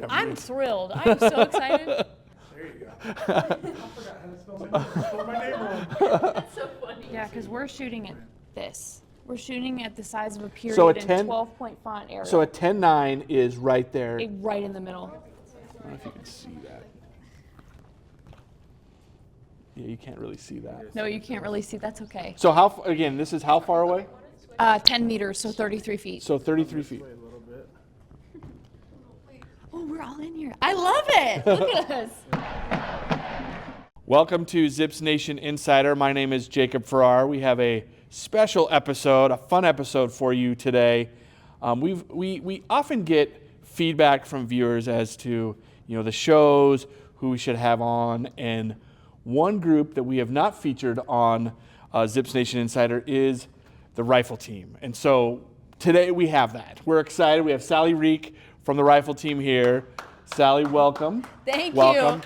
I'm thrilled. I'm so excited. There you go. I forgot how to spell my name wrong. That's so funny. Yeah, because we're shooting at this. We're shooting at the size of a period So a in 10 12-point font area. So a 10:9 is right there. Right in the middle. I don't know if you can see that. Yeah, you can't really see that. No, you can't really see. That's okay. So again, this is how far away? 10 meters, so 33 feet. So 33 feet. A little bit. Oh, we're all in here. I love it. Look at us. Welcome to Zips Nation Insider. My name is Jacob Farrar. We have a special episode, a fun episode for you today. We often get feedback from viewers as to the shows, who we should have on, and one group that we have not featured on Zips Nation Insider is the rifle team. And so today we have that. We're excited. We have Sally Reeke from the rifle team here. Sally, welcome. Thank welcome.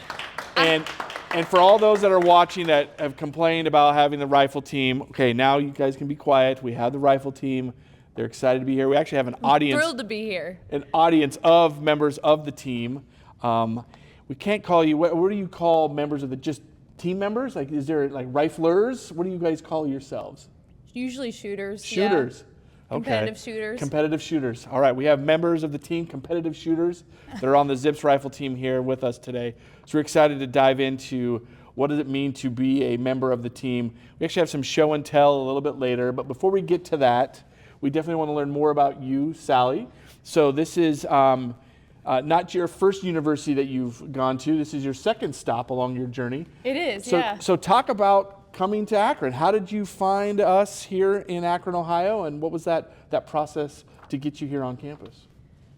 you. And for all those that are watching that have complained about having the rifle team, okay, now you guys can be quiet. We have the rifle team. They're excited to be here. We actually have an audience. Thrilled to be here. An audience of members of the team. We can't call you, what do you call members of the, just team members? Like, is there like riflers? What do you guys call yourselves? Usually shooters. Shooters. Yeah. Okay. Competitive shooters. Competitive shooters. All right, we have members of the team, competitive shooters, that are on the Zips rifle team here with us today. So we're excited to dive into what does it mean to be a member of the team. We actually have some show and tell a little bit later, but before we get to that, we definitely want to learn more about you, Sally. So this is not your first university that you've gone to. This is your second stop along your journey. It is, So, yeah. So talk about coming to Akron. How did you find us here in Akron, Ohio, and what was that process to get you here on campus?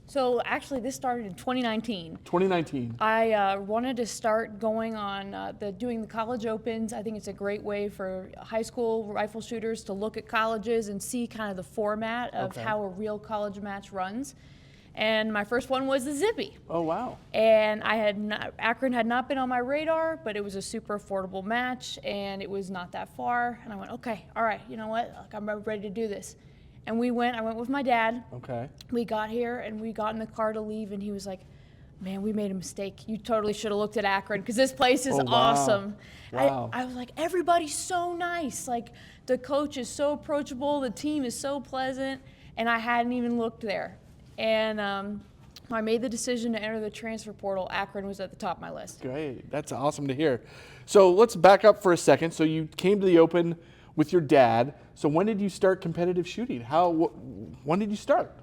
So actually this started in 2019. 2019. I wanted to start going on doing the college opens. I think it's a great way for high school rifle shooters to look at colleges and see kind of the format of how a real college match runs. And my first one was the Zippy. Oh, wow. And Akron had not been on my radar, but it was a super affordable match and it was not that far. And I went, okay, all right, you know what? Like, I'm ready to do this. And I went with my dad. Okay. We got here and we got in the car to leave and he was like, man, we made a mistake. You totally should have looked at Akron because this place is awesome. Wow. I was like, everybody's so nice. Like, the coach is so approachable. The team is so pleasant. And I hadn't even looked there. And I made the decision to enter the transfer portal. Akron was at the top of my list. Great. That's awesome to hear. So let's back up for a second. So you came to the Open with your dad. So when did you start competitive shooting? When did you start?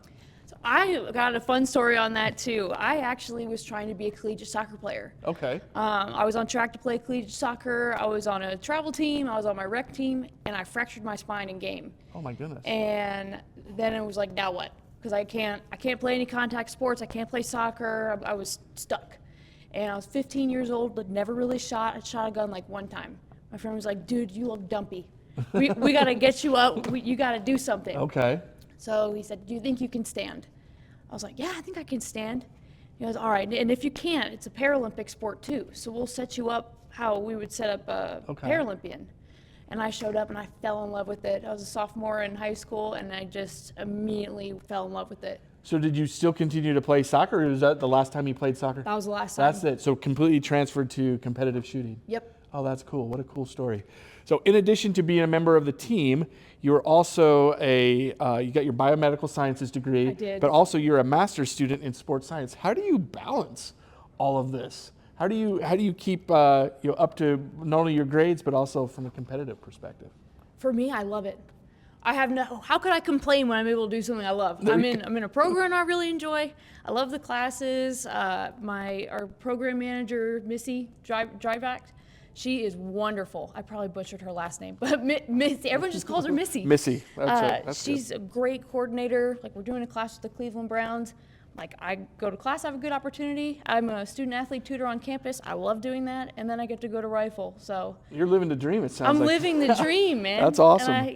So I got a fun story on that too. I actually was trying to be a collegiate soccer player. Okay. I was on track to play collegiate soccer. I was on a travel team. I was on my rec team, and I fractured my spine in game. Oh my goodness. And then it was like, now what? Because I can't play any contact sports. I can't play soccer. I was stuck. And I was 15 years old, but never really shot. I shot a gun like one time. My friend was like, dude, you look dumpy. We got to get you up. You got to do something. Okay. So he said, do you think you can stand? I was like, yeah, I think I can stand. He goes, all right. And if you can't, it's a Paralympic sport too. So we'll set you up how we would set up a Paralympian. And I showed up and I fell in love with it. I was a sophomore in high school and I just immediately fell in love with it. So did you still continue to play soccer, or was that the last time you played soccer? That was the last time. That's it. So completely transferred to competitive shooting. Yep. Oh, that's cool. What a cool story. So in addition to being a member of the team, you're also you got your biomedical sciences degree. I did. But also you're a master's student in sports science. How do you balance all of this? How do you keep up to not only your grades but also from a competitive perspective? For me, I love it. How could I complain when I'm able to do something I love? I'm in a program I really enjoy. I love the classes. Our program manager, Missy Dryvac, she is wonderful. I probably butchered her last name, but Missy, everyone just calls her Missy. Missy, that's right. That's she's a great coordinator. Like, we're doing a class with the Cleveland Browns. Like, I go to class, I have a good opportunity. I'm a student athlete tutor on campus. I love doing that, and then I get to go to rifle. So you're living the dream. It sounds I'm like. living the dream, man. That's awesome.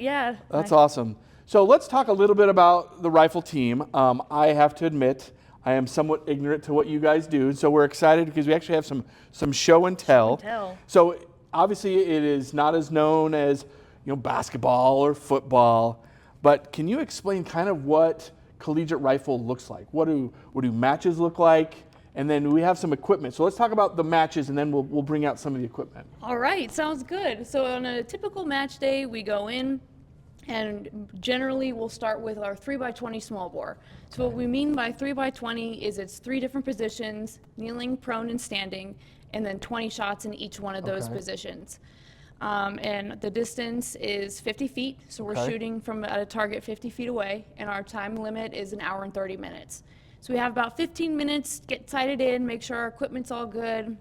That's awesome. So let's talk a little bit about the rifle team. I have to admit, I am somewhat ignorant to what you guys do. So we're excited because we actually have some show and tell. So obviously it is not as known as basketball or football, but can you explain kind of what collegiate rifle looks like? What do matches look like? and then we have some equipment. So let's talk about the matches, and then we'll bring out some of the equipment. All right, sounds good. So on a typical match day, we go in, and generally we'll start with our 3x20 small bore. So what we mean by 3x20 is it's 3 different positions, kneeling, prone, and standing, and then 20 shots in each one of those positions. And the distance is 50 feet, so we're shooting from at a target 50 feet away, and our time limit is 1 hour and 30 minutes. So we have about 15 minutes to get sighted in, make sure our equipment's all good,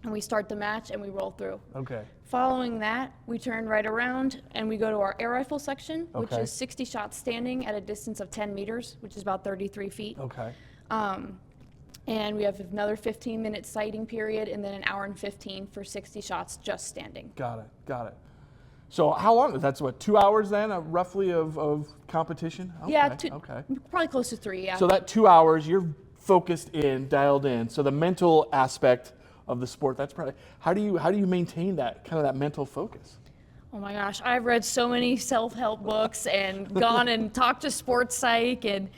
and we start the match and we roll through. Okay. Following that, we turn right around and we go to our air rifle section, which is 60 shots standing at a distance of 10 meters, which is about 33 feet. Okay. And we have another 15-minute sighting period, and then 1 hour and 15 for 60 shots just standing. Got it. So how long? That's what, 2 hours then, roughly of competition? Okay. Yeah, okay. Probably close to 3, yeah. So that 2 hours, you're focused in, dialed in. So the mental aspect of the sport, that's probably, how do you maintain that, kind of that mental focus? Oh my gosh, I've read so many self-help books and gone and talked to sports psych, and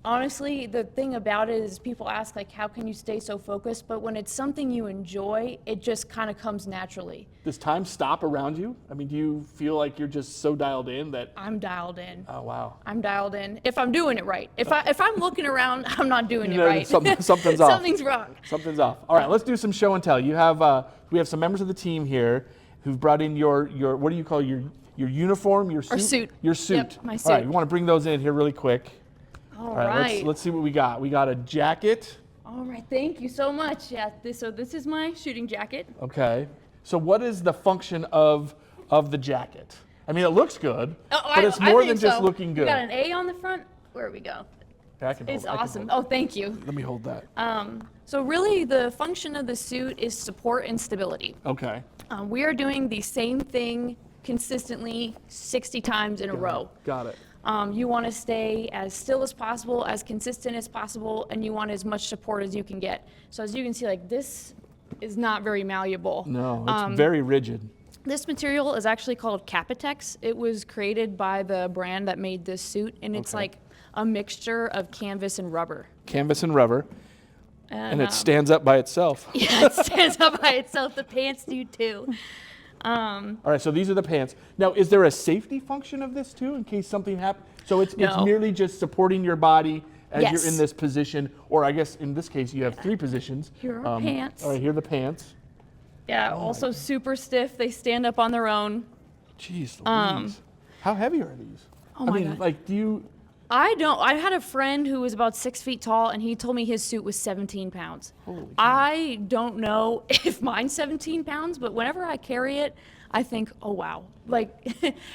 honestly, the thing about it is people ask, like, how can you stay so focused? But when it's something you enjoy, it just kind of comes naturally. Does time stop around you? I mean, do you feel like you're just so dialed in that? I'm dialed in. Oh, wow. I'm dialed in. If I'm doing it right. If I'm looking around, I'm not doing it right. Something's off. Something's wrong. Something's off. All right, let's do some show and tell. We have some members of the team here who've brought in your what do you call your uniform, your suit? Our suit. Your suit. Yep, my suit. All right, we want to bring those in here really quick. All right. right. Let's see what we got. We got a jacket. All right, thank you so much. Yeah, this is my shooting jacket. Okay. So what is the function of the jacket? I mean, it looks good, but it's I more think than just so. looking good. We got an A on the front. Where we go? It's awesome. Oh, thank you. Let me hold that. So really, the function of the suit is support and stability. Okay. We are doing the same thing consistently 60 times in a row. Got it. You want to stay as still as possible, as consistent as possible, and you want as much support as you can get. So as you can see, like, this is not very malleable. No, it's very rigid. This material is actually called Capitex. It was created by the brand that made this suit, and it's like a mixture of canvas and rubber. Canvas and rubber. And it stands up by itself. Yeah, it stands up by itself. The pants do too. All right, so these are the pants. Now, is there a safety function of this too, in case something happens? So it's merely just supporting your body as you're in this position, or I guess in this case you have 3 positions. Here are pants. All right, here are the pants. Yeah, also super stiff. They stand up on their own. Jeez Louise. How heavy are these? Oh my God. Like, do you? I had a friend who was about 6 feet tall, and he told me his suit was 17 pounds. Holy cow. I don't know if mine's 17 pounds, but whenever I carry it, I think, oh wow. Like,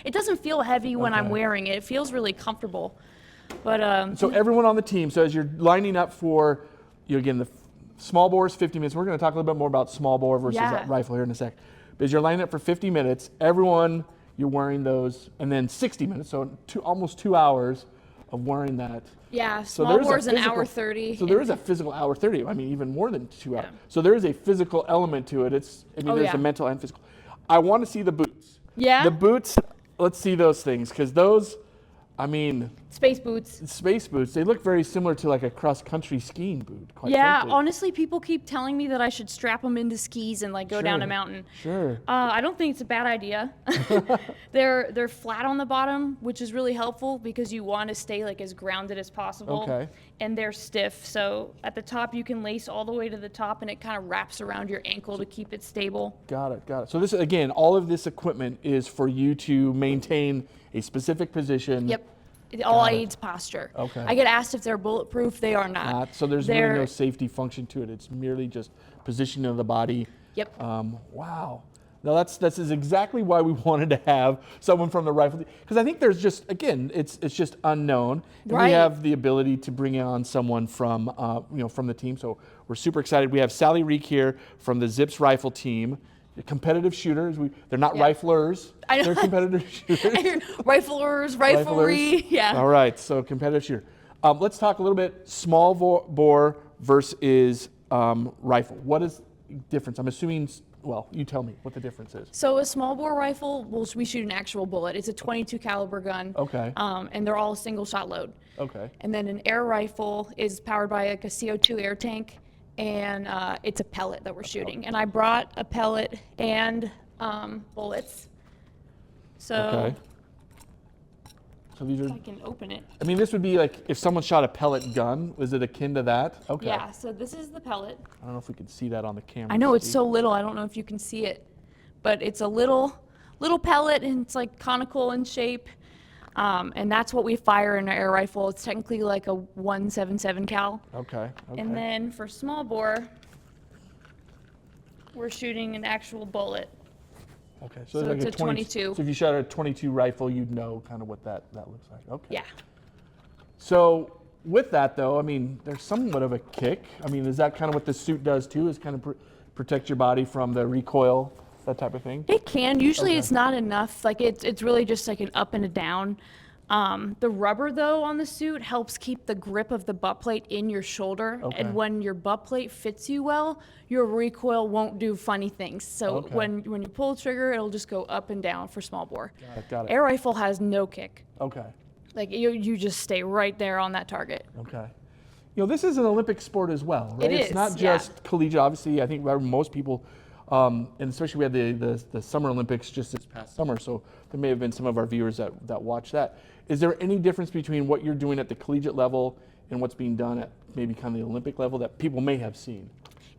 it doesn't feel heavy when I'm wearing it. It feels really comfortable. But So everyone on the team, so as you're lining up for, again, the small bore is 50 minutes. We're going to talk a little bit more about small bore versus rifle here in a sec. But as you're lining up for 50 minutes, everyone, you're wearing those, and then 60 minutes, so almost 2 hours of wearing that. Yeah, small bore's an hour 30. So there is a physical hour 30. I mean, even more than 2 hours. Yeah. So there is a physical element to it. There's a mental and physical. I want to see the boots. Yeah? The boots, let's see those things, because those, I mean, Space boots. space boots, they look very similar to like a cross-country skiing boot, quite Yeah, frankly. honestly, people keep telling me that I should strap them into skis and like go down a mountain. Sure. I don't think it's a bad idea. They're flat on the bottom, which is really helpful because you want to stay like as grounded as possible. Okay. And they're stiff, so at the top you can lace all the way to the top, and it kind of wraps around your ankle to keep it stable. Got it. So this, again, all of this equipment is for you to maintain a specific position. Yep. It all aids posture. Okay. I get asked if they're bulletproof. They are not. So there's really no safety function to it. It's merely just positioning of the body. Yep. Wow. Now that's exactly why we wanted to have someone from the rifle, because I think there's just, again, it's just unknown. And Right. we have the ability to bring on someone from from the team. So we're super excited. We have Sally Reeke here from the Zips rifle team. Competitive shooters. They're not riflers. I know. They're competitive shooters. Riflers, riflery. Yeah. All right, so competitive shooter. Let's talk a little bit small bore versus rifle. What is the difference? I'm assuming, well, you tell me what the difference is. So a small bore rifle, we shoot an actual bullet. It's a 22 caliber gun. Okay. And they're all a single shot load. Okay. And then an air rifle is powered by like a CO2 air tank, and it's a pellet that we're shooting. And I brought a pellet and bullets. So Okay. So these are, I can open it. I mean, this would be like if someone shot a pellet gun. Was it akin to that? Okay. Yeah, so this is the pellet. I don't know if we can see that on the camera. I know it's Steve. so little, I don't know if you can see it, but it's a little pellet, and it's like conical in shape. And that's what we fire in our air rifle. It's technically like a 177 cal. Okay. Okay. And then for small bore, we're shooting an actual bullet. Okay, So like it's a 22. So if you shot a 22 rifle, you'd know kind of what that looks like. Okay. Yeah. So with that though, I mean, there's somewhat of a kick. I mean, is that kind of what this suit does too? Is kind of protect your body from the recoil, that type of thing? It can. Usually Okay. it's not enough. Like it's really just like an up and a down. The rubber though on the suit helps keep the grip of the butt plate in your shoulder. Okay. And when your butt plate fits you well, your recoil won't do funny things. So Okay. when you pull the trigger, it'll just go up and down for small bore. Got it. Air rifle has no kick. Okay. Like you just stay right there on that target. Okay. You know, this is an Olympic sport as well, right? It It's is, not yeah. just collegiate. Obviously, I think most people, and especially we had the Summer Olympics just this past summer, so there may have been some of our viewers that watch that. Is there any difference between what you're doing at the collegiate level and what's being done at maybe kind of the Olympic level that people may have seen?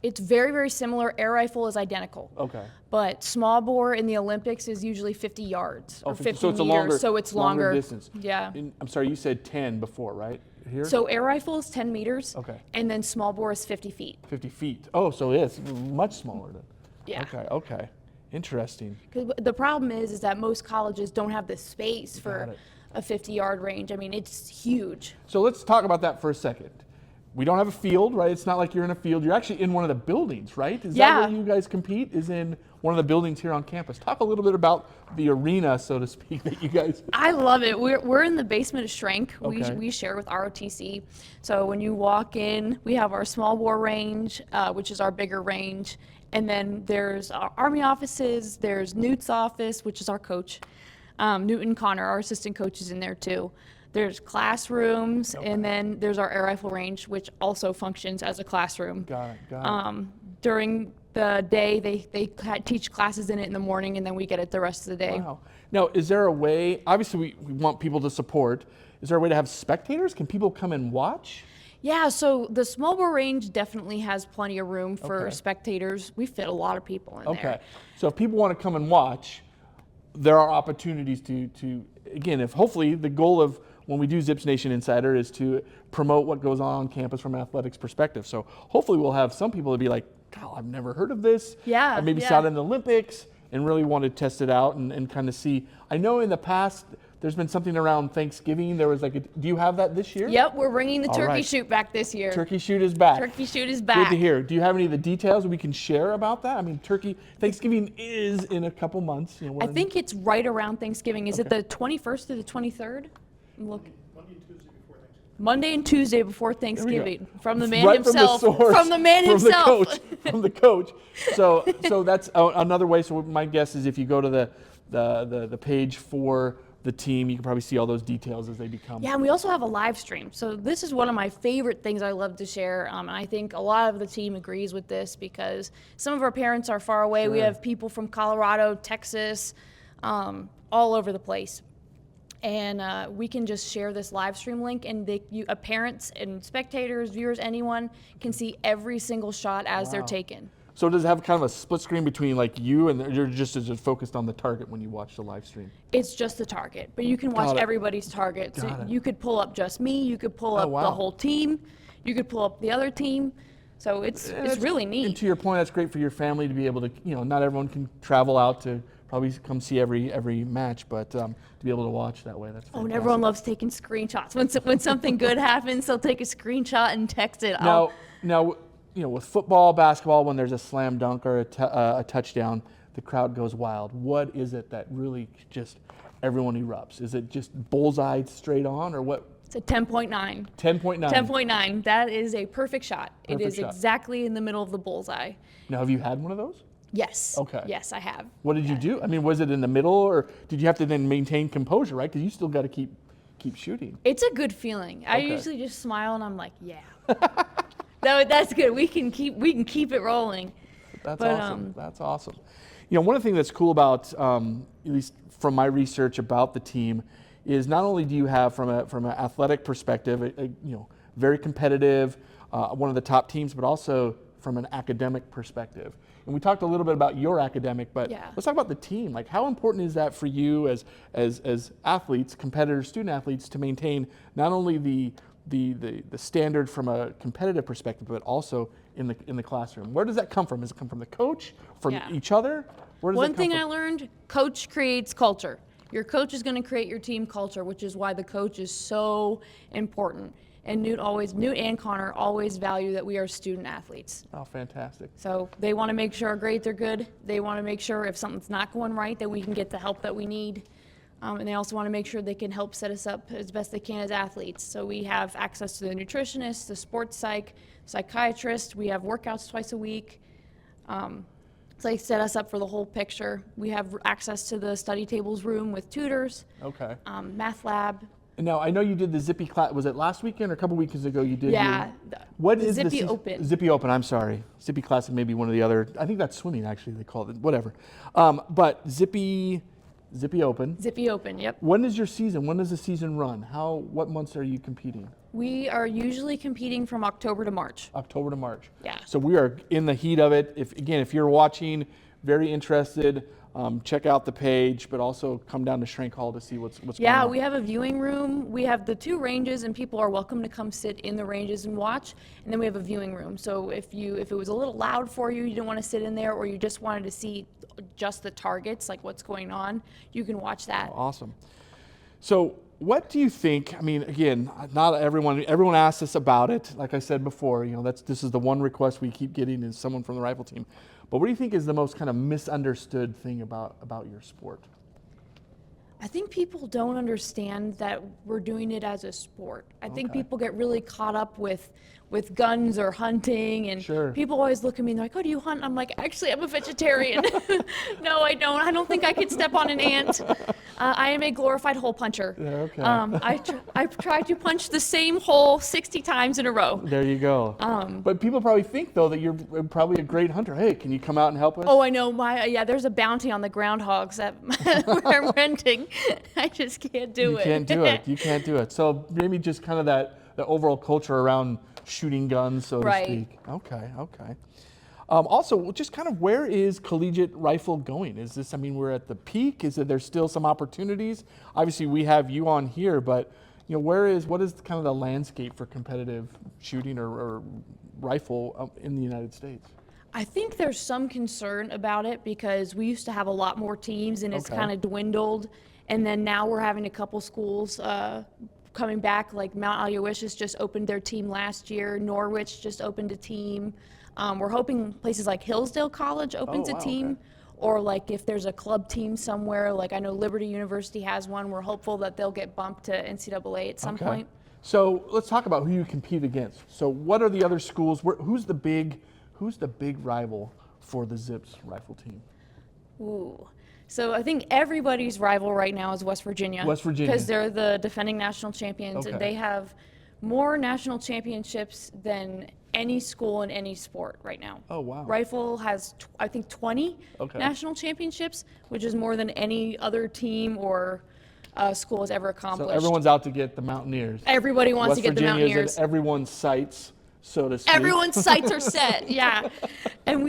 It's very, very similar. Air rifle is identical. Okay. But small bore in the Olympics is usually 50 yards or 50 so it's meters, a longer, so it's longer. distance. Yeah. And I'm sorry, you said 10 before, right? Here? So air rifle is 10 meters. Okay. And then small bore is 50 feet. 50 feet. Oh, so it's much smaller then. Yeah. Okay. Interesting. 'Cause the problem is that most colleges don't have the space Got for it. a 50-yard range. I mean, it's huge. So let's talk about that for a second. We don't have a field, right? It's not like you're in a field. You're actually in one of the buildings, right? Is that Yeah. where you guys compete? Is in one of the buildings here on campus. Talk a little bit about the arena, so to speak, that you guys. I love it. We're in the basement of Schrank. Okay. We share with ROTC. So when you walk in, we have our small bore range, which is our bigger range. And then there's our Army offices. There's Newt's office, which is our coach. Newt and Connor, our assistant coaches, in there too. There's classrooms, and then there's our air rifle range, which also functions as a classroom. Got it. During the day, they teach classes in it in the morning, and then we get it the rest of the day. Wow. Now, is there a way, obviously we want people to support, is there a way to have spectators? Can people come and watch? Yeah, so the small bore range definitely has plenty of room for Okay. spectators. We fit a lot of people in Okay. there. So if people want to come and watch, there are opportunities to again, if hopefully the goal of when we do Zips Nation Insider is to promote what goes on campus from an athletics perspective. So hopefully we'll have some people to be like, God, I've never heard of this. Yeah, I maybe yeah. saw it in the Olympics and really want to test it out and kind of see. I know in the past there's been something around Thanksgiving. There was like, do you have that this year? Yep, we're bringing the All turkey right. shoot back this year. Turkey shoot is back. Turkey shoot is Good back. to hear. Do you have any of the details we can share about that? I mean, Thanksgiving is in a couple months. You know, I think it's right around Thanksgiving. Is it the 21st or the 23rd? Look. Monday and Tuesday before Thanksgiving. From the man right himself. From the source, From the man from himself. The coach, from the coach. So that's another way. So my guess is if you go to the page for the team, you can probably see all those details as they become. Yeah, and we also have a live stream. So this is one of my favorite things I love to share. And I think a lot of the team agrees with this because some of our parents are far away. We Sure. have people from Colorado, Texas, all over the place. And we can just share this live stream link, and parents and spectators, viewers, anyone can see every single shot as they're Wow. taken. So does it have kind of a split screen between like you and you're just focused on the target when you watch the live stream? It's just the target, but you can watch Got it. everybody's target. So Got it. you could pull up just me, you could pull up wow. the whole team, you could pull up the other team. So it's really And neat. to your point, that's great for your family to be able to, not everyone can travel out to probably come see every match, but to be able to watch that way, that's fantastic. Oh, and everyone loves taking screenshots. When something good happens, they'll take a screenshot and text it. Now, with football, basketball, when there's a slam dunk or a touchdown, the crowd goes wild. What is it that really just everyone erupts? Is it just bullseye straight on, or what? It's a 10.9. 10.9. 10.9. That is a perfect shot. It Perfect is shot. exactly in the middle of the bullseye. Now, have you had one of those? Yes. Okay. Yes, I have. What did you do? I mean, was it in the middle, or did you have to then maintain composure, right? Because you still got to keep shooting. It's a good feeling. I Okay. usually just smile and I'm like, yeah. That's good. We can keep it rolling. That's awesome. That's awesome. One of the things that's cool about, at least from my research about the team, is not only do you have from an athletic perspective, very competitive, one of the top teams, but also from an academic perspective. And we talked a little bit about your academic, but let's talk about the team. Like, how important is that for you as athletes, competitors, student athletes, to maintain not only the standard from a competitive perspective, but also in the classroom? Where does that come from? Does it come from the coach, from each other? Where does One it come thing from? I learned: coach creates culture. Your coach is going to create your team culture, which is why the coach is so important. And Newt and Connor always value that we are student athletes. Oh, fantastic. So they want to make sure our grades are good. They want to make sure if something's not going right that we can get the help that we need. And they also want to make sure they can help set us up as best they can as athletes. So we have access to the nutritionist, the sports psychiatrist. We have workouts twice a week. So they set us up for the whole picture. We have access to the study tables room with tutors. Okay. Math lab. And now, I know you did the Zippy class. Was it last weekend or a couple weekends ago you did? Yeah. What the is Zippy the Open. Zippy Open, I'm sorry. Zippy Classic may be one of the other. I think that's swimming, actually, they call it. Whatever. But Zippy Open. Zippy Open, yep. When is your season? When does the season run? What months are you competing? We are usually competing from October to March. October to March. Yeah. So we are in the heat of it. If you're watching, very interested, check out the page, but also come down to Schrank Hall to see what's going on. Yeah, we have a viewing room. We have the 2 ranges, and people are welcome to come sit in the ranges and watch. And then we have a viewing room. So if it was a little loud for you, you didn't want to sit in there, or you just wanted to see just the targets, like what's going on, you can watch that. Awesome. So what do you think? I mean, again, not everyone asks us about it. Like I said before, this is the one request we keep getting is someone from the rifle team. But what do you think is the most kind of misunderstood thing about your sport? I think people don't understand that we're doing it as a sport. I think people get really caught up with guns or hunting, and people always look at me and they're like, "Oh, do you hunt?" I'm like, "Actually, I'm a vegetarian." No, I don't. I don't think I could step on an ant. I am a glorified hole puncher. I've tried to punch the same hole 60 times in a row. There you go. But people probably think, though, that you're probably a great hunter. Hey, can you come out and help us? Oh, I know. There's a bounty on the groundhogs that we're renting. I just can't do it. You can't do it. You can't do it. So maybe just kind of the overall culture around shooting guns, so to speak. Okay. Also, just kind of where is collegiate rifle going? Is this, we're at the peak? Is there's still some opportunities? Obviously, we have you on here, but what is kind of the landscape for competitive shooting or rifle in the United States? I think there's some concern about it because we used to have a lot more teams and it's kind of dwindled. And then now we're having a couple schools coming back, like Mount Aloysius just opened their team last year. Norwich just opened a team. We're hoping places like Hillsdale College opens a team, or like if there's a club team somewhere, like I know Liberty University has one. We're hopeful that they'll get bumped to NCAA at some point. So let's talk about who you compete against. So what are the other schools? Who's the big rival for the Zips rifle team? Ooh. So I think everybody's rival right now is West Virginia. West Virginia. Because they're the defending national champions. And they have more national championships than any school in any sport right now. Oh, wow. Rifle has, I think, 20 national championships, which is more than any other team or school has ever accomplished. So everyone's out to get the Mountaineers. Everybody wants to get the Mountaineers. West Virginia's in everyone's sights, so to speak. Everyone's sights are set, yeah. And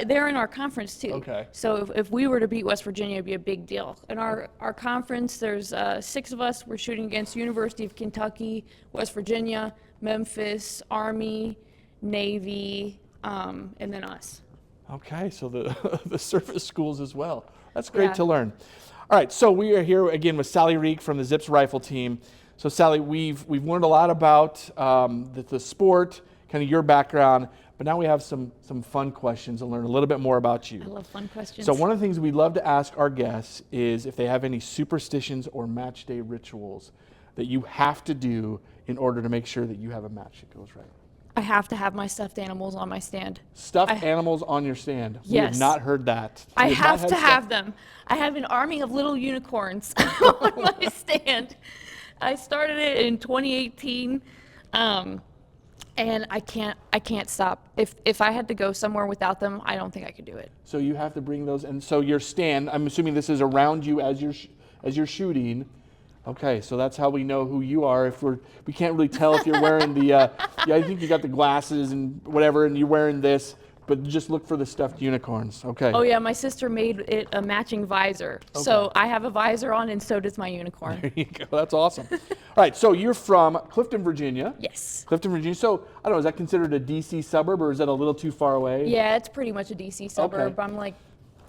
they're in our conference too. Okay. So if we were to beat West Virginia, it'd be a big deal. In our conference, there's 6 of us. We're shooting against University of Kentucky, West Virginia, Memphis, Army, Navy, and then us. Okay, so the surface schools as well. That's great to learn. All right, so we are here again with Sally Reeke from the Zips rifle team. So Sally, we've learned a lot about the sport, kind of your background, but now we have some fun questions and learn a little bit more about you. I love fun questions. So one of the things we love to ask our guests is if they have any superstitions or match day rituals that you have to do in order to make sure that you have a match that goes right. I have to have my stuffed animals on my stand. Stuffed animals on your stand? Yes. We have not heard that. I have to have them. I have an army of little unicorns on my stand. I started it in 2018. And I can't stop. If I had to go somewhere without them, I don't think I could do it. So you have to bring those, and so your stand, I'm assuming this is around you as you're shooting. Okay, so that's how we know who you are. If we can't really tell if you're wearing the, yeah, I think you got the glasses and whatever, and you're wearing this, but just look for the stuffed unicorns. Okay. Oh yeah, my sister made it a matching visor. Okay. So I have a visor on, and so does my unicorn. There you go. That's awesome. All right, so you're from Clifton, Virginia. Yes. Clifton, Virginia. So I don't know, is that considered a DC suburb, or is that a little too far away? Yeah, it's pretty much a DC suburb. Okay. I'm like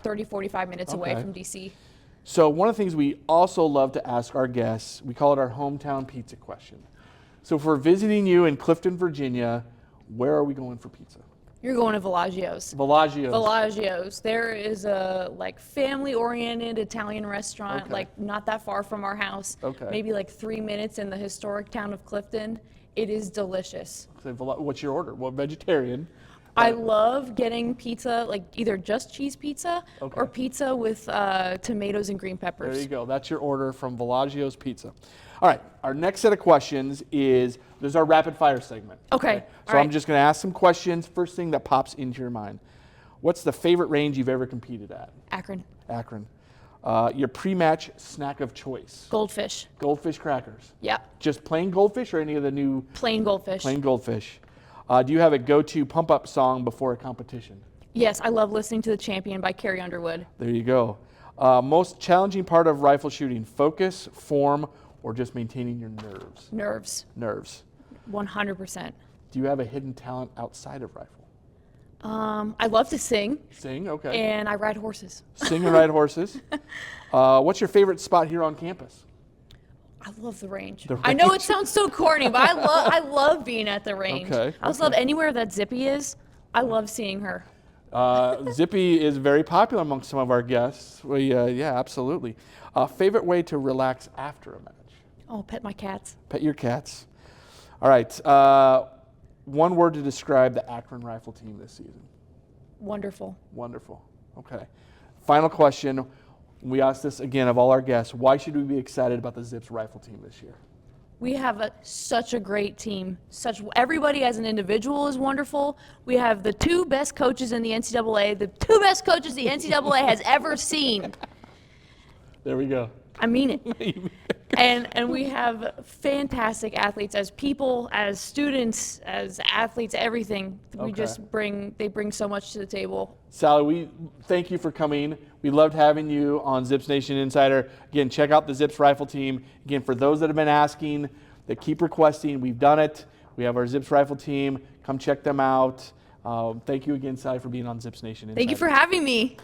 30, 45 minutes away Okay. from DC. So one of the things we also love to ask our guests, we call it our hometown pizza question. So if we're visiting you in Clifton, Virginia, where are we going for pizza? You're going to Villaggio's. Villaggio's. Villaggio's. There is a like family-oriented Italian restaurant, Okay. like not that far from our house. Okay. Maybe like 3 minutes in the historic town of Clifton. It is delicious. So what's your order? Well, vegetarian. I love getting pizza, like either just cheese pizza Okay. or pizza with tomatoes and green peppers. There you go. That's your order from Villaggio's Pizza. All right. Our next set of questions is our rapid fire segment. Okay. So All I'm right. just going to ask some questions. First thing that pops into your mind. What's the favorite range you've ever competed at? Akron. Akron. Your pre-match snack of choice? Goldfish. Goldfish crackers. Yep. Just plain goldfish or any of the new Plain goldfish. plain goldfish? Do you have a go-to pump-up song before a competition? Yes, I love listening to The Champion by Carrie Underwood. There you go. Most challenging part of rifle shooting, focus, form, or just maintaining your nerves? Nerves. Nerves. 100%. Do you have a hidden talent outside of rifle? I love to sing, Sing, okay. and I ride horses. Sing and ride horses. What's your favorite spot here on campus? I love the range. The I know it range. sounds so corny, but I love being at the range. Okay, I also love anywhere that Zippy is. I love seeing her. Zippy is very popular amongst some of our guests. Yeah, absolutely. Favorite way to relax after a match? Oh, pet my cats. Pet your cats. All right. One word to describe the Akron rifle team this season. Wonderful. Wonderful. Okay. Final question. We ask this again of all our guests. Why should we be excited about the Zips rifle team this year? We have such a great team. Everybody as an individual is wonderful. We have the two best coaches in the NCAA, the two best coaches the NCAA has ever seen. There we go. I mean it. And we have fantastic athletes as people, as students, as athletes, everything. We Okay. they bring so much to the table. Sally, we thank you for coming. We loved having you on Zips Nation Insider. Again, check out the Zips rifle team. Again, for those that have been asking, that keep requesting, we've done it. We have our Zips rifle team. Come check them out. Thank you again, Sally, for being on Zips Nation Insider. Thank you for having me.